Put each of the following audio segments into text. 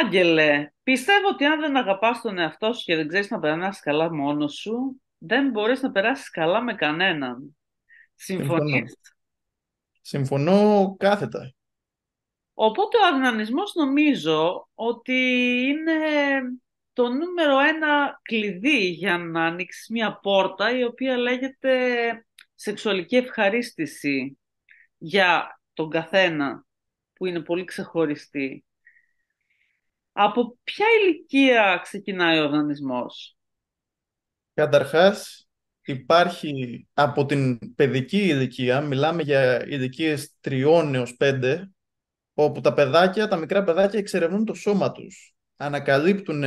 Άγγελε, πιστεύω ότι αν δεν αγαπάς τον εαυτό σου και δεν ξέρεις να περνάς καλά μόνος σου, δεν μπορείς να περάσεις καλά με κανέναν. Συμφωνώ. Συμφωνείς? Συμφωνώ κάθετα. Οπότε ο αυνανισμός νομίζω ότι είναι το νούμερο ένα κλειδί για να ανοίξεις μια πόρτα η οποία λέγεται σεξουαλική ευχαρίστηση για τον καθένα που είναι πολύ ξεχωριστή. Από ποια ηλικία ξεκινάει ο αυνανισμός? Καταρχάς, υπάρχει από την παιδική ηλικία, μιλάμε για ηλικίες 3 έως 5, όπου τα μικρά παιδάκια εξερευνούν το σώμα τους. Ανακαλύπτουν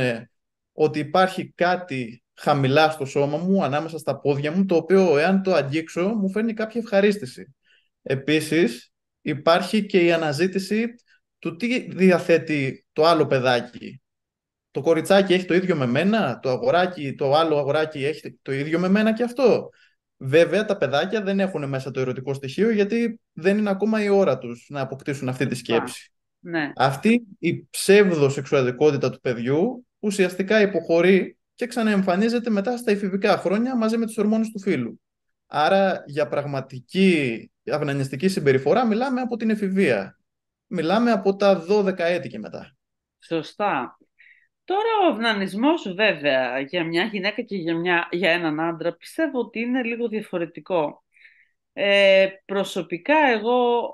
ότι υπάρχει κάτι χαμηλά στο σώμα μου, ανάμεσα στα πόδια μου, το οποίο εάν το αγγίξω μου φέρνει κάποια ευχαρίστηση. Επίσης, υπάρχει και η αναζήτηση του τι διαθέτει το άλλο παιδάκι. Το κοριτσάκι έχει το ίδιο με μένα, το άλλο αγοράκι έχει το ίδιο με μένα και αυτό. Βέβαια, τα παιδάκια δεν έχουν μέσα το ερωτικό στοιχείο γιατί δεν είναι ακόμα η ώρα τους να αποκτήσουν αυτή τη Σωστά. σκέψη. Ναι. Αυτή η ψεύδο-σεξουαλικότητα του παιδιού ουσιαστικά υποχωρεί και ξαναεμφανίζεται μετά στα εφηβικά χρόνια μαζί με τις ορμόνες του φύλου. Άρα για πραγματική αυνανιστική συμπεριφορά μιλάμε από την εφηβεία. Μιλάμε από τα 12 έτη και μετά. Σωστά. Τώρα ο αυνανισμός βέβαια για μια γυναίκα και για έναν άντρα πιστεύω ότι είναι λίγο διαφορετικό. Προσωπικά εγώ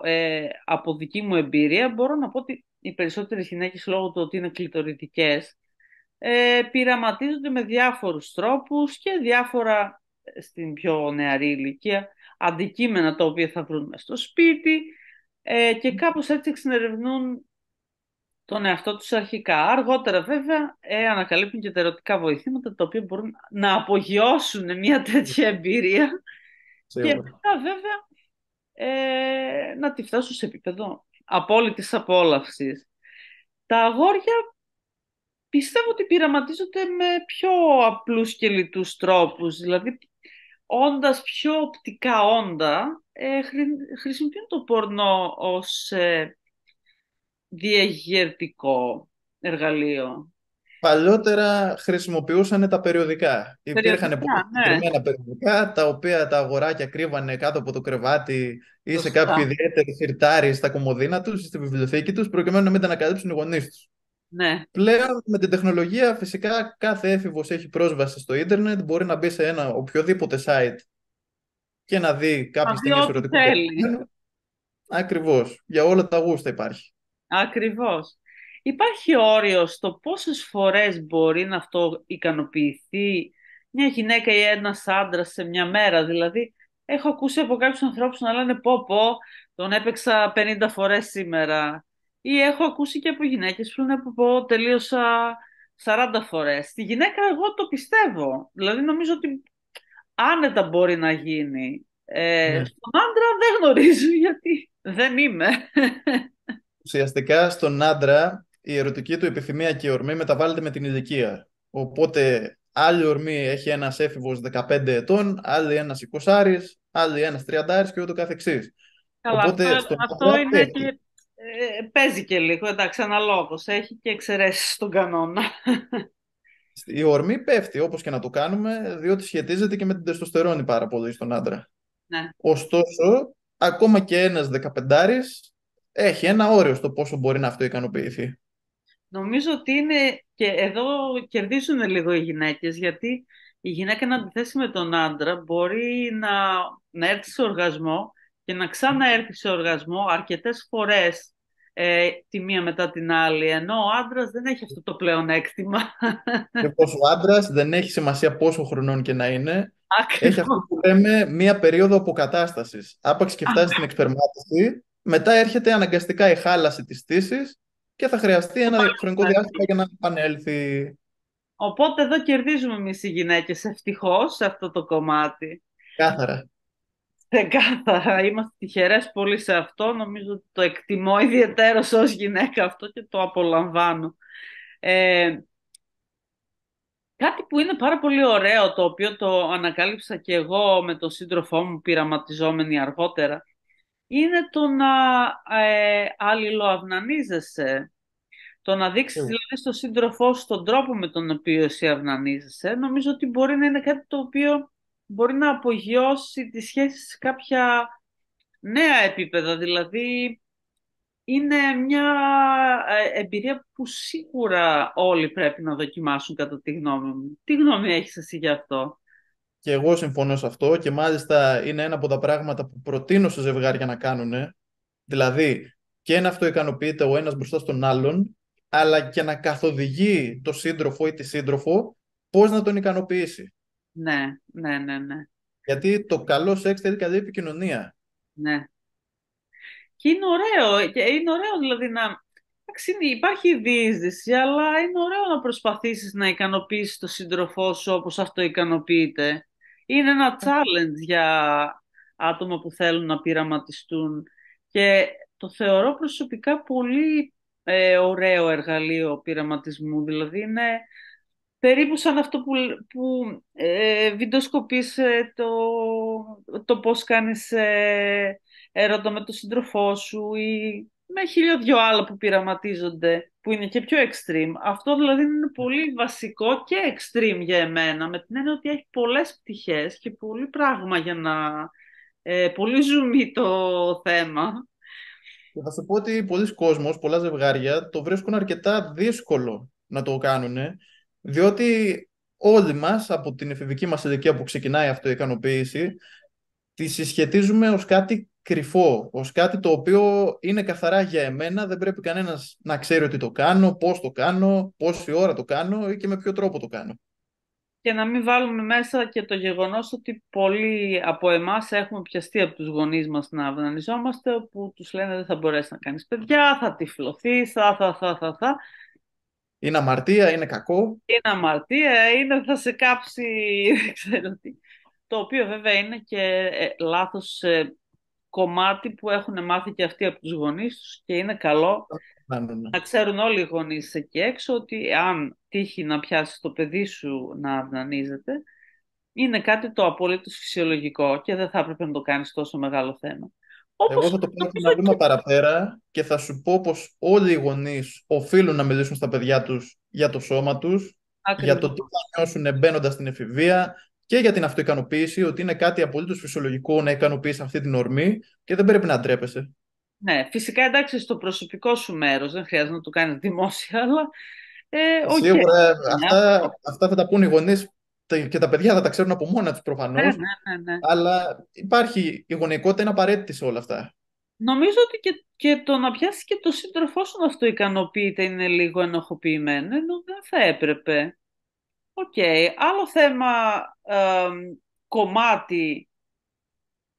από δική μου εμπειρία μπορώ να πω ότι οι περισσότερες γυναίκες λόγω του ότι είναι κλειτοριδικές πειραματίζονται με διάφορους τρόπους και διάφορα στην πιο νεαρή ηλικία αντικείμενα τα οποία θα βρουν μες στο σπίτι και κάπως έτσι εξερευνούν τον εαυτό τους αρχικά. Αργότερα βέβαια ανακαλύπτουν και τα ερωτικά βοηθήματα τα οποία μπορούν να απογειώσουν μια τέτοια εμπειρία και Σίγουρα. μετά βέβαια να τη φτάσουν σε επίπεδο απόλυτης απόλαυσης. Τα αγόρια πιστεύω ότι πειραματίζονται με πιο απλούς και λιτούς τρόπους, δηλαδή όντας πιο οπτικά όντα, χρησιμοποιούν το πορνό ως διεγερτικό εργαλείο. Παλιότερα χρησιμοποιούσαν τα περιοδικά. Υπήρχαν πολύ Περιοδικά, ναι, συγκεκριμένα περιοδικά, τα οποία τα αγοράκια κρύβανε κάτω από το κρεβάτι ή σε κάποιο σωστά, ιδιαίτερο σιρτάρι στα κομμωδίνα τους ή στη βιβλιοθήκη τους, προκειμένου να μην τα ανακαλύψουν οι γονείς τους. ναι. Πλέον με την τεχνολογία φυσικά κάθε έφηβος έχει πρόσβαση στο ίντερνετ, μπορεί να μπει σε ένα οποιοδήποτε site και να δει Να κάποιες δει ταινίες ό,τι ερωτικού θέλει. περιεχομένου. Ακριβώς. Για όλα τα γούστα υπάρχει. Ακριβώς. Υπάρχει όριο στο πόσες φορές μπορεί να αυτό ικανοποιηθεί μια γυναίκα ή ένας άντρας σε μια μέρα. Δηλαδή, έχω ακούσει από κάποιους ανθρώπους να λένε πω, τον έπαιξα 50 φορές σήμερα. Ή έχω ακούσει και από γυναίκες που λένε πω, τελείωσα 40 φορές. Στη γυναίκα εγώ το πιστεύω. Δηλαδή, νομίζω ότι άνετα μπορεί να γίνει. Ναι. Στον άντρα δεν γνωρίζω γιατί δεν είμαι. Ουσιαστικά στον άντρα η ερωτική του επιθυμία και η ορμή μεταβάλλεται με την ηλικία. Οπότε άλλη ορμή έχει ένας έφηβος 15 ετών, άλλη ένας 20, άλλη ένας 30 και ούτω καθεξής. Καλά, Οπότε στον αυτό άντρα είναι και πέφτει. παίζει και λίγο, εντάξει, αναλόγως, έχει και εξαιρέσεις στον κανόνα. Η ορμή πέφτει όπως και να το κάνουμε, διότι σχετίζεται και με την τεστοστερόνη πάρα πολύ στον άντρα. Ναι. Ωστόσο, ακόμα και ένας 15 έχει ένα όριο στο πόσο μπορεί να αυτοικανοποιηθεί. Νομίζω ότι είναι και εδώ κερδίζουν λίγο οι γυναίκες, γιατί η γυναίκα, εν αντιθέσει με τον άντρα, μπορεί να έρθει σε οργασμό και να ξαναέρθει σε οργασμό αρκετές φορές τη μία μετά την άλλη, ενώ ο άντρας δεν έχει αυτό το πλεονέκτημα. Λοιπόν, ο άντρα δεν έχει σημασία πόσο χρονών και να είναι, έχει αυτό Ακριβώς. που λέμε μία περίοδο αποκατάσταση. Άπαξ και φτάσει στην εξπερμάτωση, μετά έρχεται αναγκαστικά η χάλαση τη στήση και θα χρειαστεί ένα χρονικό διάστημα για να επανέλθει. Οπότε εδώ κερδίζουμε εμείς οι γυναίκες ευτυχώς σε αυτό το κομμάτι. Κάθαρα. Ξεκάθαρα, είμαστε τυχερές πολύ σε αυτό. Νομίζω ότι το εκτιμώ ιδιαιτέρως ως γυναίκα αυτό και το απολαμβάνω. Ε, Κάτι που είναι πάρα πολύ ωραίο, το οποίο το ανακάλυψα και εγώ με τον σύντροφό μου πειραματιζόμενοι αργότερα, είναι το να αλληλοαυνανίζεσαι. Το να δείξεις δηλαδή στον σύντροφό σου τον τρόπο με τον οποίο εσύ αυνανίζεσαι, νομίζω ότι μπορεί να είναι κάτι το οποίο μπορεί να απογειώσει τη σχέση σε κάποια νέα επίπεδα. Δηλαδή, είναι μια εμπειρία που σίγουρα όλοι πρέπει να δοκιμάσουν κατά τη γνώμη μου. Τι γνώμη έχεις εσύ γι' αυτό? Και εγώ συμφωνώ σε αυτό και μάλιστα είναι ένα από τα πράγματα που προτείνω σε ζευγάρια να κάνουν. Δηλαδή και να αυτοικανοποιείται ο ένας μπροστά στον άλλον, αλλά και να καθοδηγεί το σύντροφο ή τη σύντροφο πώς να τον ικανοποιήσει. Ναι, ναι, ναι, ναι, Γιατί το καλό σεξ θέλει καλή επικοινωνία. ναι. Και είναι ωραίο, δηλαδή να... Εντάξει, υπάρχει διείσδυση, αλλά είναι ωραίο να προσπαθήσεις να ικανοποιήσεις τον σύντροφό σου όπως αυτό ικανοποιείται. Είναι ένα challenge για άτομα που θέλουν να πειραματιστούν και το θεωρώ προσωπικά πολύ ωραίο εργαλείο πειραματισμού. Δηλαδή είναι περίπου σαν αυτό που βιντεοσκοπείς το πώς κάνεις έρωτα με τον σύντροφό σου ή με χίλια δυο άλλα που πειραματίζονται, που είναι και πιο extreme. Αυτό δηλαδή είναι πολύ βασικό και extreme για εμένα, με την έννοια ότι έχει πολλές πτυχές και πολύ πράγμα για να... πολύ ζουμί το θέμα. Και θα σου πω ότι πολλοί κόσμος, πολλά ζευγάρια το βρίσκουν αρκετά δύσκολο να το κάνουν, διότι όλοι μας από την εφηβική μας ηλικία που ξεκινάει αυτό η ικανοποίηση, τη συσχετίζουμε ως κάτι κρυφό, ως κάτι το οποίο είναι καθαρά για εμένα, δεν πρέπει κανένας να ξέρει ότι το κάνω, πώς το κάνω, πόση ώρα το κάνω ή και με ποιο τρόπο το κάνω. Και να μην βάλουμε μέσα και το γεγονός ότι πολλοί από εμάς έχουμε πιαστεί από τους γονείς μας να αυνανιζόμαστε, όπου τους λένε δεν θα μπορέσεις να κάνεις παιδιά, θα τυφλωθείς, θα. Είναι αμαρτία, είναι κακό. Είναι αμαρτία, θα σε κάψει, δεν ξέρω τι. Το οποίο βέβαια είναι και λάθος κομμάτι που έχουν μάθει και αυτοί από τους γονείς τους και είναι καλό Ναι, ναι, ναι. να ξέρουν όλοι οι γονείς εκεί έξω ότι αν τύχει να πιάσεις το παιδί σου να αυνανίζεται, είναι κάτι το απολύτως φυσιολογικό και δεν θα έπρεπε να το κάνεις τόσο μεγάλο θέμα. Εγώ Όπως θα το πάω νομίζω ένα και... βήμα παραπέρα και θα σου πω πως όλοι οι γονείς οφείλουν να μιλήσουν στα παιδιά τους για το σώμα τους, για το τι Ακριβώς. θα νιώσουν μπαίνοντα στην εφηβεία και για την αυτοικανοποίηση, ότι είναι κάτι απολύτως φυσιολογικό να ικανοποιείς αυτή την ορμή και δεν πρέπει να ντρέπεσαι. Ναι, φυσικά εντάξει στο προσωπικό σου μέρος, δεν χρειάζεται να το κάνεις δημόσια, αλλά οκ. Σίγουρα Ναι, αυτά θα τα πούν οι γονείς και τα παιδιά θα τα ξέρουν από μόνα τους ναι, προφανώς, ναι, ναι, ναι. αλλά υπάρχει η γονεϊκότητα είναι απαραίτητη σε όλα αυτά. Νομίζω ότι και το να πιάσει και το σύντροφό σου να αυτό ικανοποιείται είναι λίγο ενοχοποιημένο, ενώ δεν θα έπρεπε. Οκ. Άλλο θέμα, κομμάτι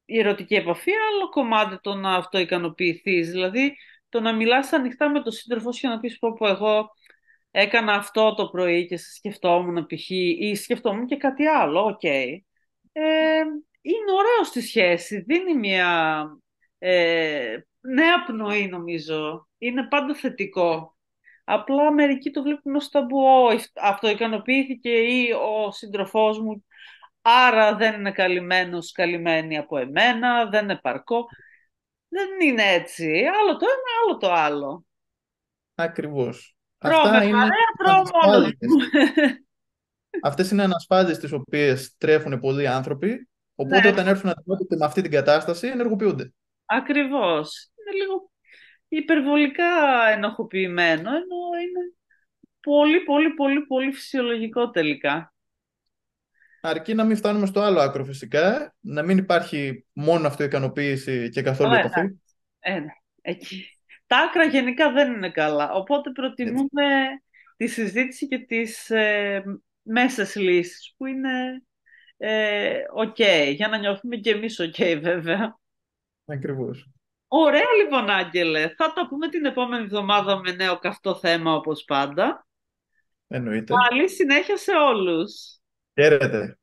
η ερωτική επαφή, άλλο κομμάτι το να αυτό ικανοποιηθείς. Δηλαδή το να μιλάς ανοιχτά με τον σύντροφό σου και να πεις πω εγώ έκανα αυτό το πρωί και σε σκεφτόμουν π.χ. ή σκεφτόμουν και κάτι άλλο. Οκ. Είναι ωραίο στη σχέση, δίνει μια νέα πνοή νομίζω. Είναι πάντα θετικό. Απλά μερικοί το βλέπουν ως ταμπού. Αυτό ικανοποιήθηκε ή ο σύντροφός μου, άρα δεν είναι καλυμμένος, καλυμμένη από εμένα, δεν είναι παρκό. Δεν είναι έτσι. Άλλο το ένα, άλλο το άλλο. Ακριβώς. Τρώω με Αυτά είναι παρέα, τρώω μόνος μου. ανασφάλιστες. Αυτές είναι ανασφάλειες τις οποίες τρέφουν πολλοί άνθρωποι, οπότε Ναι, όταν έρθουν αντιμέτωποι με αυτή την κατάσταση ενεργοποιούνται. ακριβώς. Είναι λίγο υπερβολικά ενοχοποιημένο, ενώ είναι πολύ, πολύ, πολύ, πολύ φυσιολογικό τελικά. Αρκεί να μην φτάνουμε στο άλλο άκρο φυσικά, να μην υπάρχει μόνο αυτοικανοποίηση και καθόλου Αλλά επαφή. εντάξει, ναι, εκεί. Τα άκρα γενικά δεν είναι καλά, οπότε Έτσι. προτιμούμε τη συζήτηση και τις μέσες λύσεις που είναι οκ, για να νιώθουμε και εμείς οκ βέβαια. Ακριβώς. Ωραία λοιπόν Άγγελε, θα τα πούμε την επόμενη εβδομάδα με νέο καυτό θέμα όπως πάντα. Εννοείται. Καλή συνέχεια σε όλους. Χαίρετε.